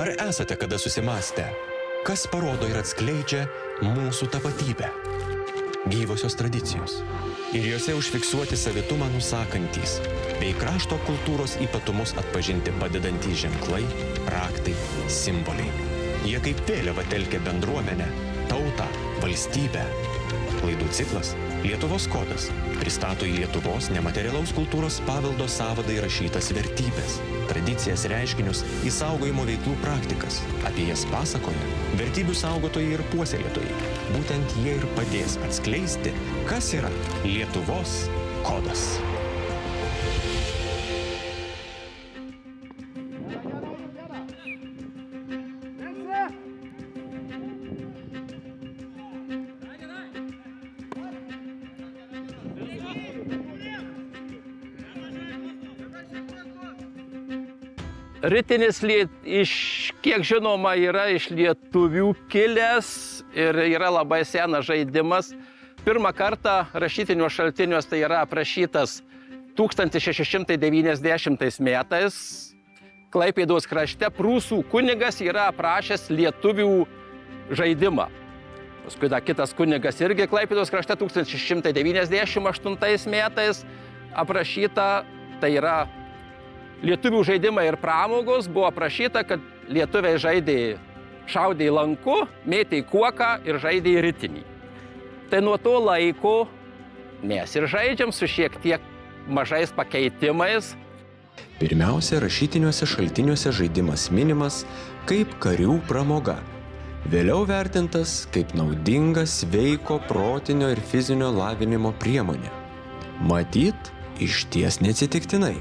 Ar esate kada susimąstę, kas parodo ir atskleidžia mūsų tapatybę? Gyvosios tradicijos. Ir jose užfiksuoti savitumą nusakantys, bei krašto kultūros ypatumus atpažinti padedantys ženklai, raktai, simboliai. Jie kaip vėliava telkia bendruomenę, tautą, valstybę. Laidų ciklas Lietuvos kodas pristato į Lietuvos nematerialaus kultūros paveldo sąvadą įrašytas vertybės, tradicijas, reiškinius, išsaugojimo veiklų praktikas. Apie jas pasakoja vertybių saugotojai ir puoselėtojai. Būtent jie ir padės atskleisti, kas yra Lietuvos kodas. Ritinis, kiek žinoma, yra iš lietuvių kilęs ir yra labai senas žaidimas. Pirmą kartą rašytinių šaltiniuose tai yra aprašytas 1690 metais. Klaipėdos krašte prūsų kunigas yra aprašęs lietuvių žaidimą. Paskui kitas kunigas irgi Klaipėdos krašte 1698 metais aprašyta, tai yra lietuvių žaidimai ir pramogos, buvo aprašyta, kad lietuviai šaudė į lanku, mėtė į kuoką ir žaidė į ritinį. Tai nuo to laiko mes ir žaidžiam su šiek tiek mažais pakeitimais. Pirmiausia, rašytiniuose šaltiniuose žaidimas minimas kaip karių pramoga. Vėliau vertintas kaip naudinga sveiko, protinio ir fizinio lavinimo priemonė. Matyt, išties neatsitiktinai.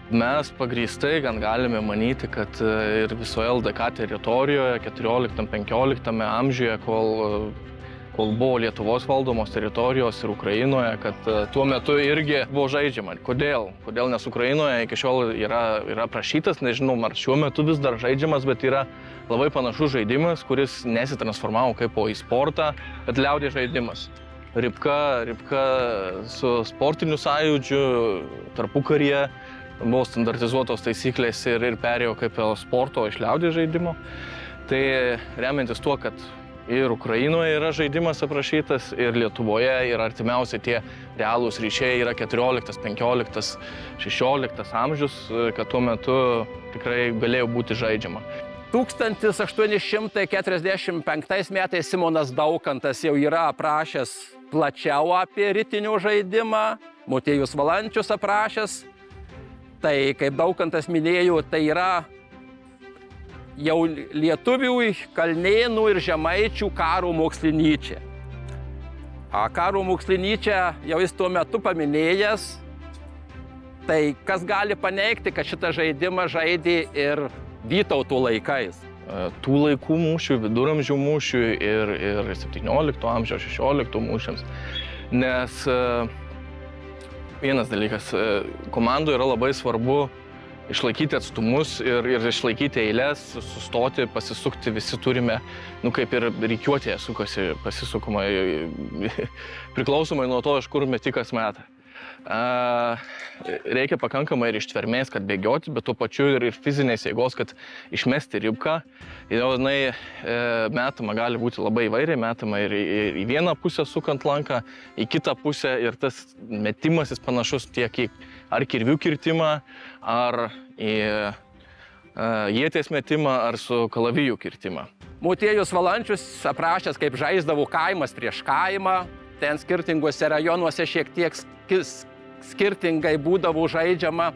Mes pagrįstai gan galime manyti, kad ir visoje LDK teritorijoje 14-15 amžiuje, kol buvo Lietuvos valdomos teritorijos ir Ukrainoje, kad tuo metu irgi buvo žaidžiama. Kodėl? Kodėl? Nes Ukrainoje iki šiol yra aprašytas, nežinau, ar šiuo metu vis dar žaidžiamas, bet yra labai panašus žaidimas, kuris nesitransformavo kaip į sportą, bet liaudės žaidimas. Ribka su sportiniu sąjūdžiu tarpukaryje buvo standartizuotos taisyklės ir perėjo kaip sporto iš liaudės žaidimo. Tai remiantis tuo, kad ir Ukrainoje yra žaidimas aprašytas, ir Lietuvoje ir artimiausiai tie realūs ryšiai yra 14, 15, 16 amžius, kad tuo metu tikrai galėjo būti žaidžiama. 1845 metais Simonas Daukantas jau yra aprašęs plačiau apie ritinių žaidimą, Motiejus Valančius aprašęs. Tai, kaip Daukantas minėjo, tai yra jau lietuvių, kalnėnų ir žemaičių karo mokslinyčia. Karo mokslinyčia jau jis tuo metu paminėjęs, tai kas gali paneigti, kad šitą žaidimą žaidė ir Vytauto laikais. Tų laikų mūšių, viduramžių mūšių ir 17 amžiaus, 16 mūšiams. Nes vienas dalykas, komandų yra labai svarbu išlaikyti atstumus ir išlaikyti eilės, sustoti, pasisukti, visi turime, kaip ir rikiuotėje pasisukama, priklausomai nuo to, iš kur metikas meta. Reikia pakankamai ir ištvermės, kad bėgioti, bet tuo pačiu ir fizinės jėgos, kad išmesti ribką. Jinai metama gali būti labai įvairiai, metama ir į vieną pusę sukant lanką, į kitą pusę, ir tas metimas jis panašus tiek į ar kirvių kirtimą, ar į ieties metimą, ar su kalavijų kirtimą. Motiejus Valančius aprašęs, kaip žaisdavo kaimas prieš kaimą. Ten skirtinguose rajonuose šiek tiek skirtingai būdavo žaidžiama.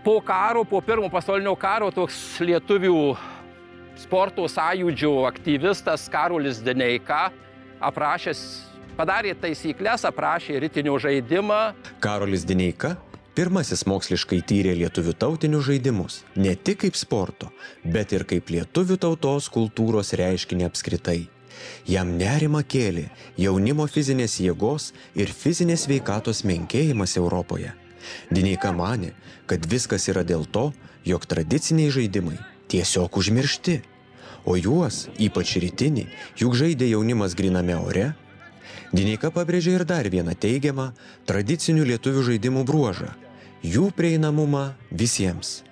Po karo, po Pirmo pasaulinio karo, toks lietuvių sporto sąjūdžio aktyvistas Karolis Dineika padarė taisyklės, aprašė ritinio žaidimą. Karolis Dineika pirmasis moksliškai tyrė lietuvių tautinius žaidimus, ne tik kaip sporto, bet ir kaip lietuvių tautos kultūros reiškinį apskritai. Jam nerimą kėlė jaunimo fizinės jėgos ir fizinės sveikatos menkėjimas Europoje. Dineika manė, kad viskas yra dėl to, jog tradiciniai žaidimai tiesiog užmiršti, o juos, ypač rytinį, juk žaidė jaunimas gryname ore. Dineika pabrėžė ir dar vieną teigiamą tradicinių lietuvių žaidimų bruožą – jų prieinamumą visiems.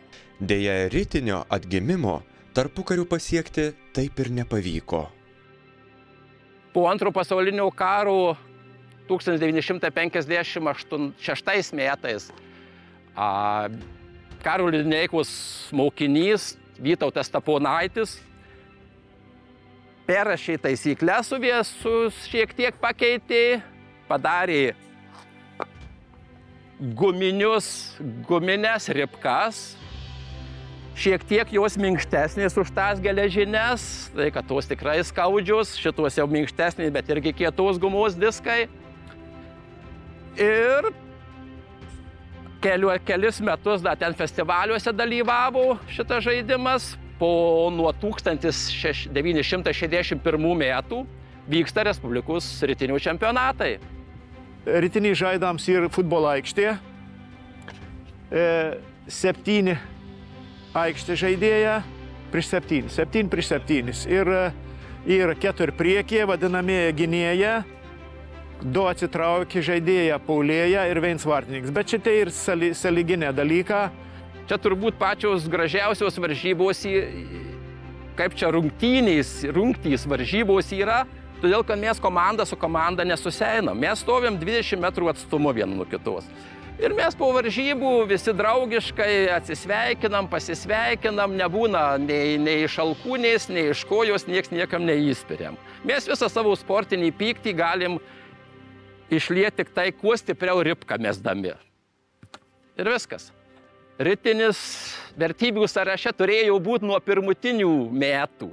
Deja, ritinio atgimimo tarpukariu pasiekti taip ir nepavyko. Po Antro pasaulinio karo 1956 metais Karo Lineikos mokinys Vytautas Taponaitis perrašė taisyklės suviesus, šiek tiek pakeitė, padarė guminės ribkas, šiek tiek jos minkštesnės už tas geležines, tai kad tos tikrai skaudžios, šitos jau minkštesnės, bet irgi kietos gumos diskai. Ir kelis metus dar ten festivaliuose dalyvavo šitas žaidimas. Nuo 1961 metų vyksta Respublikos ritinių čempionatai. Ritiniai žaidams ir futbolo aikštė. 7 aikštė žaidėja prieš 7. 7 prieš 7. Ir 4 priekyje vadinamieji gynėja. 2 atsitraukė žaidėja Paulėja ir Veinsvartininkas. Bet šitai ir sąlyginė dalyka. Čia turbūt pačios gražiausios varžybos, kaip čia rungtys varžybos yra, todėl kad mes komanda su komanda nesuseinam. Mes stovim 20 metrų atstumu vienu nuo kitos. Ir mes po varžybų visi draugiškai atsisveikinam, pasisveikinam, nebūna nei iš alkūnės, nei iš kojos, nieks niekam neįspiriam. Mes visą savo sportinį pyktį galim išlieti tik tai, kuo stipriau ribką mesdami. Ir viskas. Ritinis vertybių sąraše turėjo būti nuo pirmutinių metų.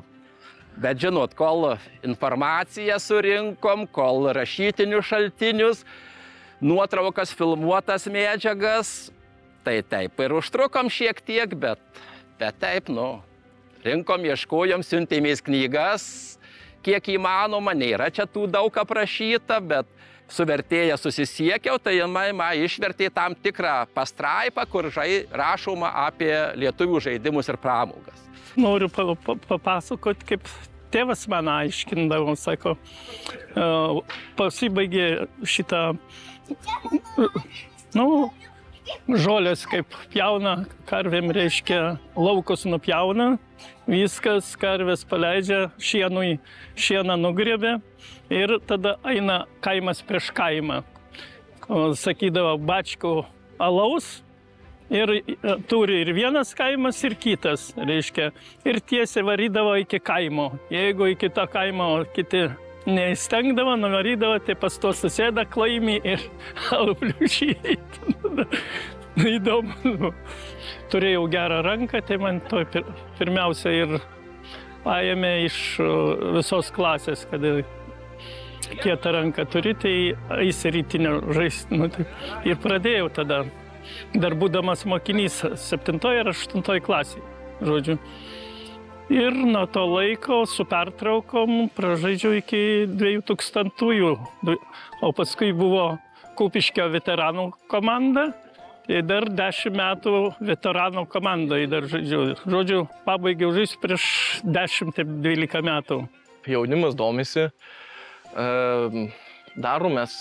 Bet žinot, kol informaciją surinkom, kol rašytinius šaltinius, nuotraukas, filmuotas medžiagas, tai taip ir užtrukom šiek tiek, bet taip, rinkom, ieškojom, siuntėmės knygas, kiek įmanoma, nėra čia tų daug aprašyta, bet su vertėja susisiekiau, tai man išvertė tam tikrą pastraipą, kur rašoma apie lietuvių žaidimus ir pramogas. Noriu papasakoti, kaip tėvas man aiškindavo, sako, pasibaigė šitą, žolės kaip pjauna, karvėm reiškia laukus nupjauna, viskas, karvės paleidžia, šieną nugriebė. Ir tada eina kaimas prieš kaimą. Sakydavo, bačkų alaus ir turi ir vienas kaimas, ir kitas, reiškia. Ir tiesiai varydavo iki kaimo. Jeigu iki to kaimo kiti neįstengdavo, nuvarydavo, tai pas to susėda klaimį ir albliušiai. Įdomu. Turėjau gerą ranką, tai man to pirmiausia ir paėmė iš visos klasės, kad kietą ranką turi, tai eisi rytinio žaisti. Ir pradėjau tada, dar būdamas mokinys 7 ir 8 klasėje, žodžiu. Ir nuo to laiko su pertraukom pražaidžiau iki 2000-ųjų. O paskui buvo Kupiškio veteranų komanda. Ir dar 10 metų veteranų komandai dar žaidžiau. Žodžiu, pabaigiau žaisti prieš 10-12 metų. Jaunimas domisi. Darom mes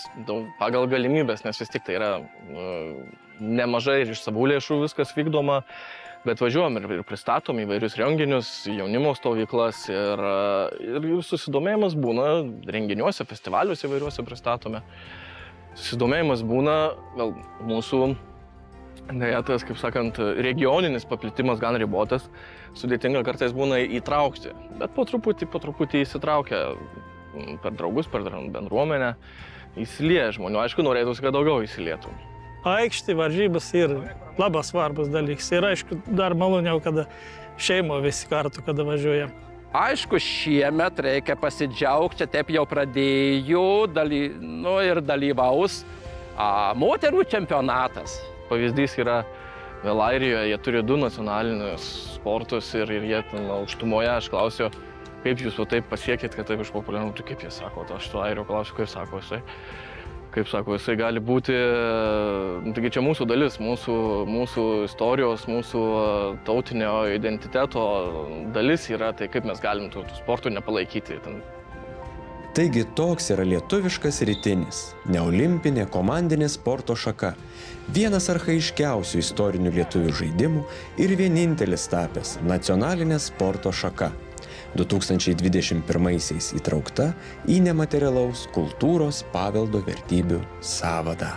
pagal galimybės, nes vis tik tai yra nemažai ir iš savų lėšų viskas vykdoma, bet važiuojam ir pristatom įvairius renginius, jaunimo stovyklas ir susidomėjimas būna renginiuose, festivaliuose įvairiuose pristatome. Susidomėjimas būna, gal mūsų, tas, kaip sakant, regioninis paplitimas gan ribotas, sudėtinga kartais būna įtraukti, bet po truputį įsitraukia per draugus, per bendruomenę, įsilieja žmonių. Aišku, norėtųsi, kad daugiau įsilietų. Aikštė varžybos yra labai svarbus dalykas. Ir aišku, dar maloniau, kada šeimo visi kartu, kada važiuojam. Aišku, šiemet reikia pasidžiaugti, čia taip jau pradėjo ir dalyvaus moterų čempionatas. Pavyzdys yra Airijoje, jie turi 2 nacionalinius sportus ir jie aukštumoje, aš klausiu, kaip jūs taip pasiekėt, kad taip išpopuliarinu, tai kaip jie sako, aš to Airio klausiu, kaip sako jisai. Kaip sako, jisai gali būti, taigi čia mūsų dalis, mūsų istorijos, mūsų tautinio identiteto dalis yra, tai kaip mes galim tų sportų nepalaikyti. Taigi toks yra lietuviškas ritinis, neolimpinė komandinė sporto šaka, vienas archaiškiausių istorinių lietuvių žaidimų ir vienintelis tapęs nacionalinė sporto šaka. 2021-aisiais įtraukta į nematerialaus kultūros paveldo vertybių sąvadą.